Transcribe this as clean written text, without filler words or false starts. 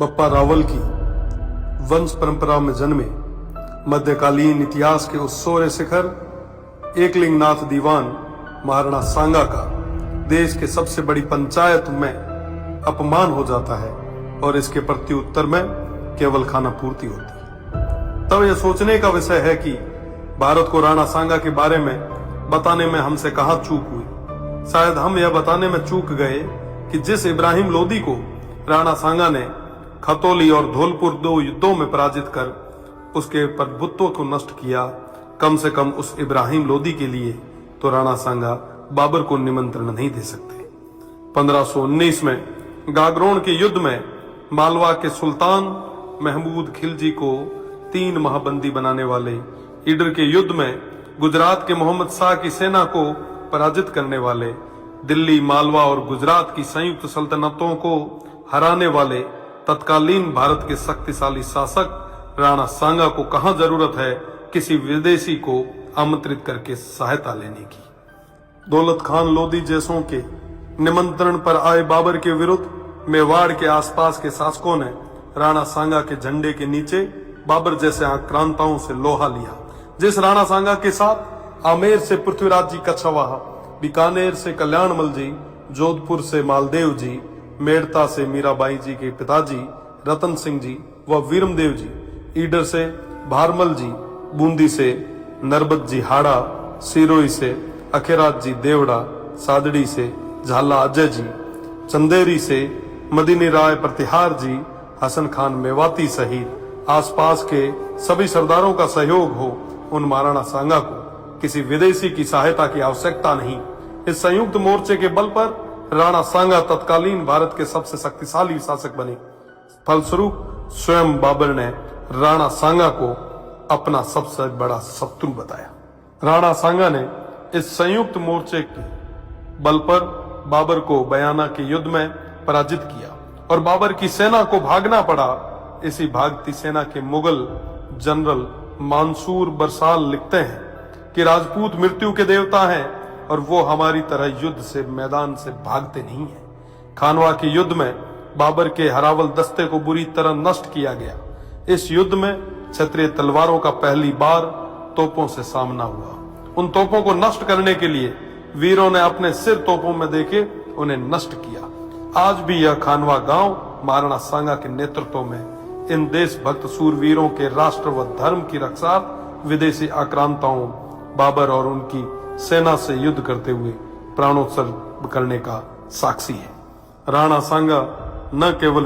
बप्पा रावल की वंश परंपरा में जन्मे मध्यकालीन इतिहास के उस सोरे शिखर एकलिंगनाथ दीवान महाराणा सांगा का देश के सबसे बड़ी पंचायत में अपमान हो जाता है और इसके प्रत्युत्तर में केवल खाना पूर्ति होती है। तब यह सोचने का विषय है कि भारत को राणा सांगा के बारे में बताने में हमसे कहां चूक हुई। शायद हम यह बताने में चूक गए कि जिस इब्राहिम लोदी को राणा सांगा ने खतौली और धौलपुर 2 युद्धों में पराजित कर उसके प्रभुत्व को नष्ट किया, कम से कम उस इब्राहिम लोदी के लिए तो राणा सांगा बाबर को निमंत्रण नहीं दे सकते। 1519 में गागरोन के युद्ध में मालवा के सुल्तान महमूद खिलजी को 3 माह बंदी बनाने वाले, ईडर के युद्ध में गुजरात के मोहम्मद शाह की सेना को पराजित करने वाले, दिल्ली, मालवा और गुजरात की संयुक्त सल्तनतों को हराने वाले तत्कालीन भारत के शक्तिशाली शासक राणा सांगा को कहां जरूरत है किसी विदेशी को आमंत्रित करके सहायता लेने की। दौलत खान लोदी जैसों के निमंत्रण पर आए बाबर के विरुद्ध मेवाड़ के आसपास के शासकों ने राणा सांगा के झंडे के नीचे बाबर जैसे आक्रांताओं से लोहा लिया। जिस राणा सांगा के साथ आमेर से पृथ्वीराज जी कछवाहा, बीकानेर से कल्याणमल जी, जोधपुर से मालदेव जी, मेड़ता से मीराबाई जी के पिताजी रतन सिंह जी व वीरमदेव जी, ईडर से भारमल जी, बूंदी से नरबत जी हाड़ा, सिरोही से अखेराज जी देवड़ा, सादड़ी से झाला अजय जी, चंदेरी से मदीनी राय प्रतिहार जी, हसन खान मेवाती सहित आसपास के सभी सरदारों का सहयोग हो, उन महाराणा सांगा को किसी विदेशी की सहायता की आवश्यकता नहीं। इस संयुक्त मोर्चे के बल पर राणा सांगा तत्कालीन भारत के सबसे शक्तिशाली शासक बने। फलस्वरूप स्वयं बाबर ने राणा सांगा को अपना सबसे बड़ा शत्रु बताया। राणा सांगा ने इस संयुक्त मोर्चे के बल पर बाबर को बयाना के युद्ध में पराजित किया और बाबर की सेना को भागना पड़ा। इसी भागती सेना के मुगल जनरल मंसूर बरसाल लिखते हैं कि राजपूत मृत्यु के देवता हैं और वो हमारी तरह युद्ध से मैदान से भागते नहीं हैं। खानवा के युद्ध में बाबर के हरावल दस्ते को बुरी तरह नष्ट किया गया। इस युद्ध में क्षत्रिय तलवारों का पहली बार तोपों से सामना हुआ। उन तोपों को नष्ट करने के लिए वीरों ने अपने सिर तोपों में देके उन्हें नष्ट किया। आज भी यह खानवा गांव महाराणा सांगा के नेतृत्व में इन देशभक्त सूरवीरों के राष्ट्र व धर्म की रक्षा विदेशी आक्रांताओं बाबर और उनकी सेना से युद्ध करते हुए प्राणोत्सर्ग करने का साक्षी है। राणा सांगा न केवल